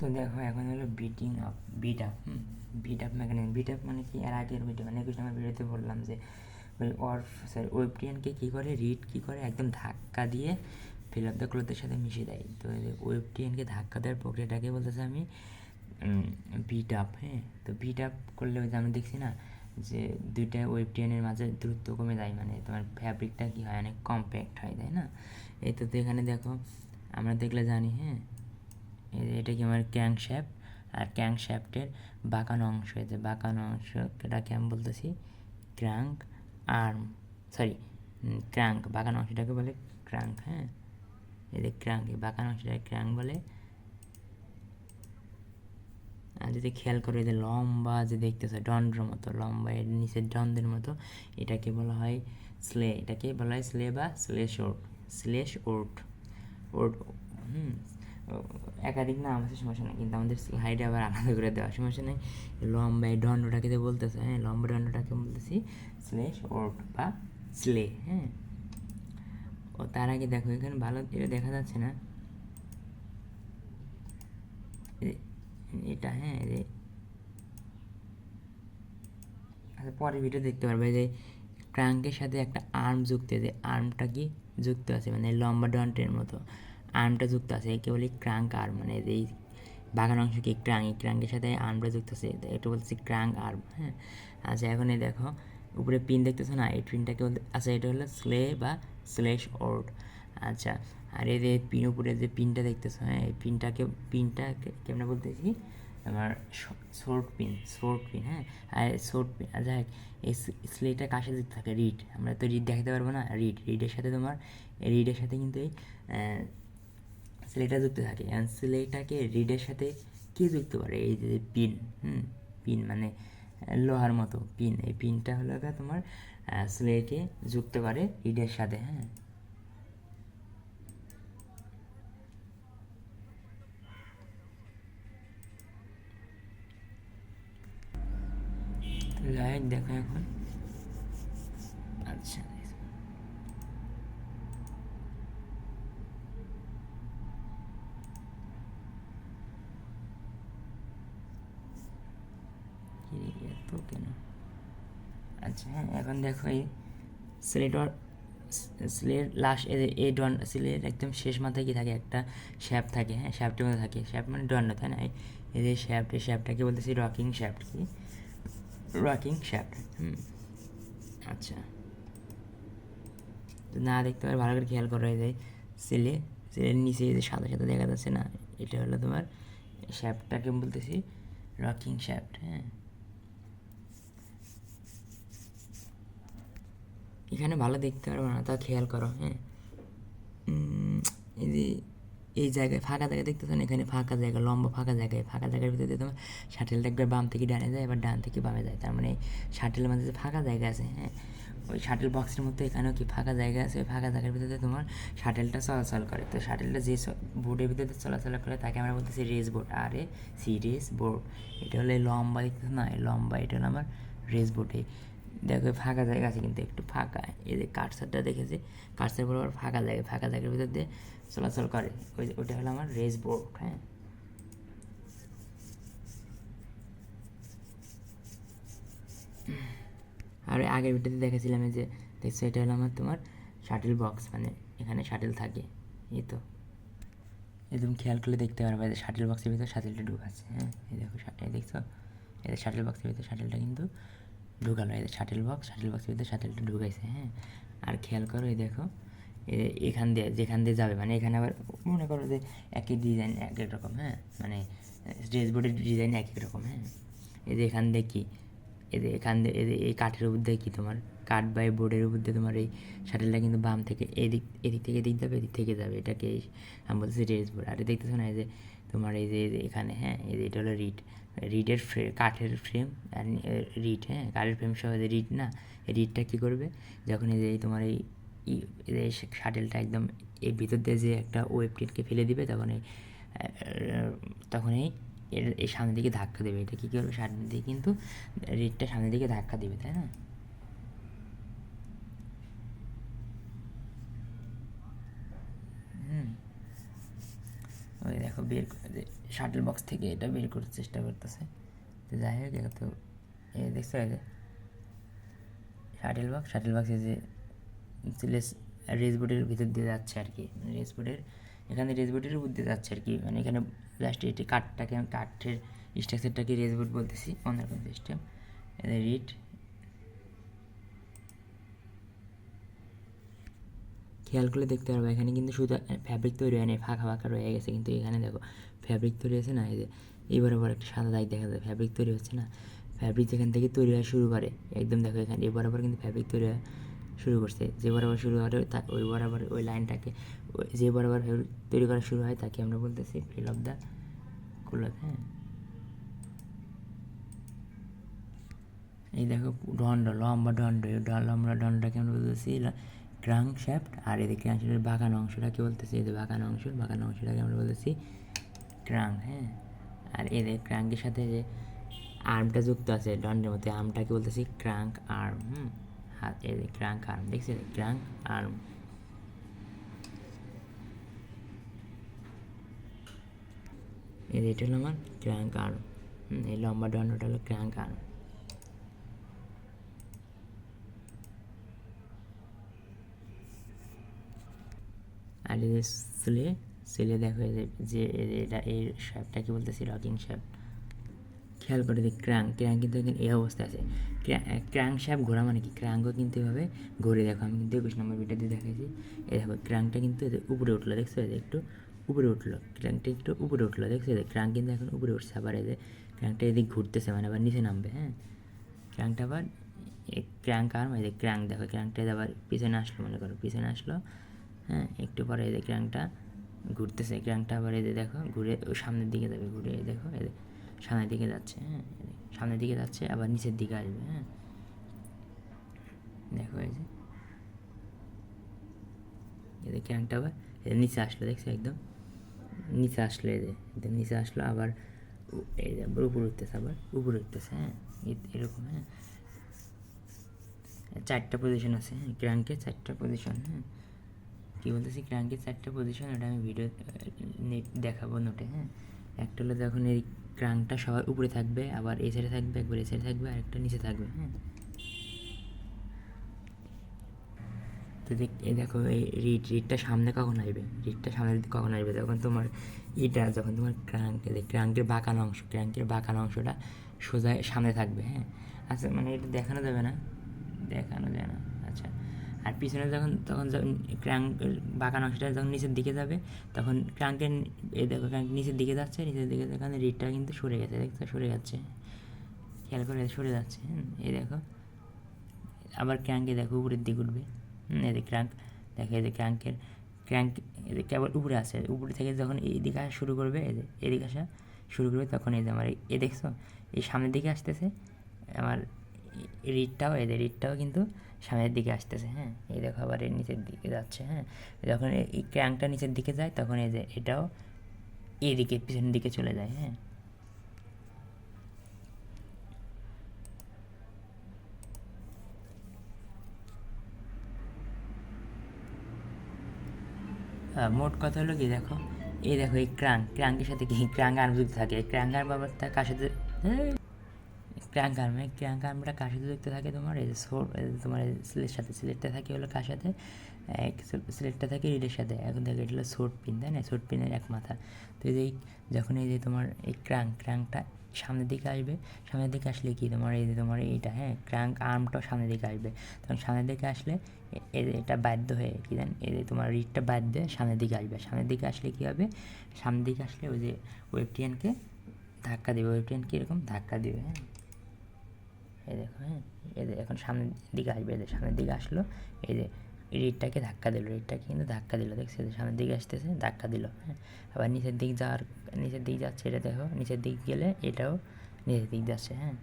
তো দেখো এখন হলো beating up, beat up, beat up mechanism. Beat up মানে কি, এর আগের ভিডিও মানে 21 নম্বর ভিডিওতে বললাম যে ওই ওয়েবটিএনকে কী করে, রিড কী করে একদম ধাক্কা দিয়ে ফিল আপ দ্য ক্লোথের সাথে মিশিয়ে দেয়। তো ওয়েবটিএনকে ধাক্কা দেওয়ার প্রক্রিয়াটাকে বলতেছে আমি বিট আপ। হ্যাঁ, তো বিট আপ করলে ওই যে আমি দেখছি না যে দুইটা ওয়েবটিএনের মাঝে দূরত্ব কমে যায়, মানে তোমার ফ্যাব্রিকটা কী হয়, অনেক কম্প্যাক্ট হয়, তাই না? এই তো এখানে দেখো আমরা দেখলে জানি, হ্যাঁ, এটা কি আমার ক্র্যাঙ্ক শ্যাফট, আর ক্র্যাঙ্ক শ্যাফটের বাঁকানো অংশ, এই যে বাঁকানো অংশটাকে আমি বলতেছি ক্র্যাঙ্ক আর্ম, সরি ক্র্যাঙ্ক, বাঁকানো অংশটাকে বলে ক্র্যাঙ্ক। হ্যাঁ, এই যে ক্র্যাঙ্ক, এই বাঁকানো অংশটাকে ক্র্যাঙ্ক বলে। আর যদি খেয়াল করো এই যে লম্বা যে দেখতেছে দণ্ডর মতো, লম্বা এর নিচের দণ্ডের মতো, এটাকে বলা হয় স্লে, এটাকে বলা হয় স্লে বা স্লেশ ওট, স্লেশ ওট, ওট। একাধিক নাম আছে, সমস্যা নেই, কিন্তু আমাদের স্লাইডে আবার আলাদা করে দেওয়া সমস্যা নেই। লম্বা এই দণ্ডটাকে যে বলতেছে, হ্যাঁ, লম্বা দণ্ডটাকে বলতেছি স্লেশ ওট বা স্লে। হ্যাঁ, ও তার আগে দেখো এখানে ভালো এটা দেখা যাচ্ছে না, এটা, হ্যাঁ, আচ্ছা পরের ভিডিও দেখতে পারবে যে ক্রাঙ্কের সাথে একটা আর্ম যুক্ত, যে আর্মটা কি যুক্ত আছে, মানে লম্বা ডন্টের মতো আর্মটা যুক্ত আছে, একে বলি ক্রাঙ্ক আর্ম, মানে এই বাগান অংশ কি ক্রাঙ্ক, এই ক্রাঙ্কের সাথে আর্মটা যুক্ত আছে, এটা বলছে ক্রাঙ্ক আর্ম। হ্যাঁ, আচ্ছা এখন এই দেখো উপরে পিন দেখতেছো না, এই পিনটাকে বলতে, আচ্ছা এটা হলো স্লে বা স্লেশ ওর্ড। আচ্ছা, আর এই যে পিন উপরে যে পিনটা দেখতেছো, হ্যাঁ, এই পিনটা কেমন বলতেছি আমার শর্ট পিন, শর্ট পিন। হ্যাঁ, আর শর্ট পিন, আচ্ছা এই স্লেটা কার সাথে থাকে, রিড, আমরা তো রিড দেখাতে পারবো না, রিডের সাথে তোমার রিডের সাথে কিন্তু এই স্লেটা যুক্ত থাকে। অ্যান্ড স্লেটাকে রিডের সাথে কে যুক্ত করে, এই যে পিন, পিন মানে লোহার মতো পিন, এই পিনটা হলো তোমার স্লেকে যুক্ত করে রিডের সাথে। হ্যাঁ, তো যাই হোক দেখো এখন, আচ্ছা এত কেন, আচ্ছা হ্যাঁ, এখন দেখো এই স্লেটর, স্লের লাস্ট এই স্লের একদম শেষ মাথায় কি থাকে, একটা শ্যাফট থাকে। হ্যাঁ, শ্যাফটের মধ্যে থাকে, শ্যাফট মানে দণ্ড, তাই না? এই যে শ্যাফট, এই শ্যাফটটাকে বলতেছি রকিং শ্যাফট, কি রকিং শ্যাফট। আচ্ছা, না দেখতে পারে ভালো করে খেয়াল করা যায় সেলের নিচে যে সাদা সাদা দেখা যাচ্ছে না, এটা হলো তোমার শ্যাফটটাকে বলতেছি রকিং শ্যাফট। হ্যাঁ, এখানে ভালো দেখতে পারবো না, তা খেয়াল করো। হ্যাঁ, এই যে এই জায়গায় ফাঁকা জায়গা দেখতেছো না, এখানে ফাঁকা জায়গা, লম্বা ফাঁকা জায়গায়, ফাঁকা জায়গার ভিতরে তোমার শাটেলটা একবার বাম থেকে ডানে যায়, এবার ডান থেকে বামে যায়, তার মানে শাটেলের মধ্যে যে ফাঁকা জায়গা আছে, হ্যাঁ, ওই শাটেল বক্সের মধ্যে এখানেও কি ফাঁকা জায়গা আছে, ওই ফাঁকা জায়গার ভিতরে তোমার শাটেলটা চলাচল করে। তো শাটেলটা যে বোর্ডের ভিতরে চলাচল করে তাকে আমরা বলতেছি রেস বোর্ড, আর এ সি রেস বোর্ড। এটা হলো এই লম্বা দেখতেছো না, এই লম্বা, এটা হলো আমার রেস বোর্ডে। দেখো ফাঁকা জায়গা আছে কিন্তু একটু ফাঁকা, এই যে কাটসারটা দেখেছি, কাটসার বরাবর ফাঁকা জায়গা, ফাঁকা জায়গার ভিতর দিয়ে চলাচল করে, ওইটা হলো আমার রেস বোর্ড। হ্যাঁ, আর আগের ভিডিওতে দেখেছিলাম এই যে দেখছো, এটা হলো আমার তোমার শাটেল বক্স, মানে এখানে শাটেল থাকে। এই তো এই তুমি খেয়াল করলে দেখতে পারবে যে শাটেল বক্সের ভিতরে শাটেলটা ঢুকাচ্ছে। হ্যাঁ, এই দেখো, এই দেখছো, এই যে শাটেল বক্সের ভিতরে শাটেলটা কিন্তু ঢুকালো, এই যে শাটেল বক্সের ভিতরে শাটেলটা ঢুকাইছে। হ্যাঁ, আর খেয়াল করো এই দেখো এখান দিয়ে যেখান দিয়ে যাবে, মানে এখানে আবার মনে করো যে একই ডিজাইন এক এক রকম। হ্যাঁ, মানে স্টেজ বোর্ডের ডিজাইন এক এক রকম। হ্যাঁ, এই যে এখান দিয়ে কি, এই যে এখান দিয়ে এই কাঠের উপর দিয়ে কি তোমার কাঠ বা বোর্ডের উপর দিয়ে তোমার এই শাটেলটা কিন্তু বাম থেকে এদিক থেকে এদিক যাবে, এদিক থেকে যাবে, এটাকে আমি বলতেছি রেস বোর্ড। আর দেখতেছো না এই যে তোমার এই যে এখানে, হ্যাঁ, এই যে এটা হলো রিডের কাঠের ফ্রেম আর রিড। হ্যাঁ, কাঠের ফ্রেম সহ যে রিড না, এই রিডটা কী করবে যখন এই যে তোমার এই শাটেলটা একদম এর ভিতর দিয়ে যে একটা ওয়েব টিটকে ফেলে দিবে, তখন এই সামনের দিকে ধাক্কা দেবে, এটা কী করবে সামনের দিকে কিন্তু রিডটা সামনের দিকে ধাক্কা দেবে, তাই না? ওই দেখো বের করে শাটল বক্স থেকে এটা বের করার চেষ্টা করতেছে। তো যাই হোক, এটা তো এই দেখছো এই যে শাটল বক্স এই যে রেসবোর্ডের ভিতর দিয়ে যাচ্ছে আর কি, রেসবোর্ডের এখানে রেসবোর্ডের উপর দিয়ে যাচ্ছে আর কি, মানে এখানে জাস্ট এটি কাঠটাকে, কাঠের স্ট্রাকচারটাকে রেসবোর্ড বলতেছি, অন্যরকম সিস্টেম। রিড খেয়াল করলে দেখতে পারবো এখানে কিন্তু শুধু ফ্যাব্রিক তৈরি হয় না, ফাঁকা ফাঁকা রয়ে গেছে, কিন্তু এখানে দেখো ফ্যাব্রিক তৈরি হয়েছে না, এই যে এই বরাবর একটা সাদা দাগ দেখা যায়, ফ্যাব্রিক তৈরি হচ্ছে না। ফ্যাব্রিক যেখান থেকে তৈরি হওয়া শুরু করে একদম দেখো এখানে এই বরাবর কিন্তু ফ্যাব্রিক তৈরি হওয়া শুরু করছে, যে বরাবর শুরু হয় ওই বরাবর ওই লাইনটাকে, যে বরাবর ফ্যাব্রিক তৈরি করা শুরু হয় তাকে আমরা বলতেছি ফিল অফ দ্য ক্লথ। হ্যাঁ, এই দেখো দণ্ড, লম্বা দণ্ড, এই লম্বা দণ্ডটাকে আমরা বলতেছি ক্রাঙ্ক শ্যাফট। আর এই ক্রাঙ্ক শ্যাফটের বাঁকানো অংশটাকে বলতেছি, এই যে বাঁকানো অংশটাকে আমরা বলতেছি ক্রাঙ্ক। হ্যাঁ, আর এদের ক্রাঙ্কের সাথে যে আর্মটা যুক্ত আছে দণ্ডের মধ্যে, আর্মটাকে বলতেছি ক্রাঙ্ক আর্ম। হাত এই যে ক্রাঙ্ক আর্ম, দেখছি ক্রাঙ্ক আর্ম। এটা হলো আমার ক্রাঙ্ক আর্ম। এই লম্বা দণ্ডটা হলো ক্রাঙ্ক আর্ম। আর এই যে সেলে দেখো যে এটা এই শ্যাপটাকে বলতেছি রকিং শ্যাপ। খেয়াল করে দিই ক্রাঙ্ক কিন্তু এখানে এই অবস্থায় আছে। ক্রাঙ্ক শ্যাপ ঘোরা মানে কি, ক্রাঙ্কও কিন্তু এভাবে ঘুরে, দেখো আমি কিন্তু 21 নম্বর ভিডিওতে দেখাইছি। এই দেখো ক্রাঙ্কটা কিন্তু উপরে উঠলো, দেখছো এই যে একটু উপরে উঠলো, ক্রাঙ্কটা একটু উপরে উঠলো, দেখছো এই যে ক্রাঙ্ক কিন্তু এখন উপরে উঠছে। আবার এই যে ক্রাঙ্কটা এদিক ঘুরতেছে, মানে আবার নিচে নামবে। হ্যাঁ, ক্রাঙ্কটা আবার ক্রাঙ্ক আর্ম, এই যে ক্রাঙ্ক দেখো ক্রাঙ্কটা আবার পিছনে আসলো, মনে করো পিছনে আসলো। হ্যাঁ, একটু পরে এই যে ক্রাঙ্কটা ঘুরতেছে, ক্রাঙ্কটা আবার এই যে দেখো ঘুরে ওই সামনের দিকে যাবে, ঘুরে দেখো এই সামনের দিকে যাচ্ছে। হ্যাঁ, সামনের দিকে যাচ্ছে, আবার নিচের দিকে আসবে। হ্যাঁ, দেখো এই যে ক্রাঙ্কটা আবার নিচে আসলো, দেখছো একদম নিচে আসলো, এই যে একদম নিচে আসলো, আবার এই যে উপরে উঠতেছে, আবার উপরে উঠতেছে। হ্যাঁ, এরকম। হ্যাঁ, 4টা পজিশন আছে। হ্যাঁ, ক্রাঙ্কের 4টা পজিশন। হ্যাঁ, কী বলতেছি, ক্রাঙ্কের 4টা পজিশন, ওটা আমি ভিডিও দেখাবো নোটে। হ্যাঁ, একটা হলো যখন এই ক্রাঙ্কটা সবার উপরে থাকবে, আবার এই সাইডে থাকবে, একবার এই সাইডে থাকবে, আর একটা নিচে থাকবে। হ্যাঁ, তো এই দেখো এই রিডটা সামনে কখন আসবে, রিডটা সামনের দিকে কখন আসবে, যখন তোমার যখন তোমার ক্রাঙ্কের বাঁকানো অংশটা সোজা সামনে থাকবে। হ্যাঁ, আচ্ছা মানে এটা দেখানো যাবে না, আচ্ছা। আর পিছনে তখন ক্রাঙ্কের বাঁকানো অংশটা যখন নিচের দিকে যাবে, তখন ক্রাঙ্কের দেখো ক্রাঙ্ক নিচের দিকে যাচ্ছে, নিচের দিকে যেখানে রিডটা কিন্তু সরে গেছে, দেখছো সরে যাচ্ছে, খেয়াল করে সরে যাচ্ছে। এই দেখো আবার ক্রাঙ্কে দেখো উপরের দিকে উঠবে। এই যে ক্রাঙ্ক দেখো, এই যে ক্রাঙ্ক এদিকে আবার উপরে আসে, উপরে থেকে যখন এইদিকে আসা শুরু করবে, এই যে এদিকে আসা শুরু করবে, তখন এই যে আমার এই দেখছো এই সামনের দিকে আসতেছে আমার রিডটাও কিন্তু সামনের দিকে আসতেছে। হ্যাঁ, এই দেখো আবার এর নিচের দিকে যাচ্ছে। হ্যাঁ, যখন এই ক্রাঙ্কটা নিচের দিকে যায়, তখন এই যে এটাও এইদিকে পিছনের দিকে চলে যায়। হ্যাঁ, মোট কথা হলো কি, দেখো এই দেখো এই ক্রাঙ্কের সাথে কি ক্রাঙ্ক আর্ম যুক্ত থাকে, ক্রাঙ্ক আর্ম আবার তার কার সাথে, ক্রাঙ্ক আর্মটা কার সাথে যুক্ত থাকে, তোমার এই যে তোমার সিলেটটা থাকে হলো কার সাথে, সিলেটটা থাকে রিডের সাথে। এখন দেখো এটা হলো সোট পিন, তাই না, সোট পিনের এক মাথা। তো এই যে যখন এই যে তোমার এই ক্রাঙ্কটা সামনের দিকে আসবে, সামনের দিকে আসলে কি তোমার এই যে তোমার এইটা, হ্যাঁ ক্রাঙ্ক আর্মটাও সামনের দিকে আসবে, তখন সামনের দিকে আসলে এটা বাধ্য হয়ে কী জান, এই যে তোমার রিডটা বাধ্য সামনের দিকে আসবে, সামনের দিকে আসলে কী হবে, সামনের দিকে আসলে ওই যে ওয়েবটিএনকে ধাক্কা দেবে, ওয়েবটিএনকে এরকম ধাক্কা দেবে। হ্যাঁ, এই দেখো। হ্যাঁ, এই যে এখন সামনের দিকে আসবে, এই যে সামনের দিকে আসলো, এই যে রিডটাকে ধাক্কা দিল, রিডটাকে কিন্তু ধাক্কা দিল, দেখছি সামনের দিকে আসতেছে ধাক্কা দিল। হ্যাঁ, আবার নিচের দিকে যাচ্ছে, এটা দেখো নিচের দিক গেলে এটাও নিচের দিক যাচ্ছে। হ্যাঁ,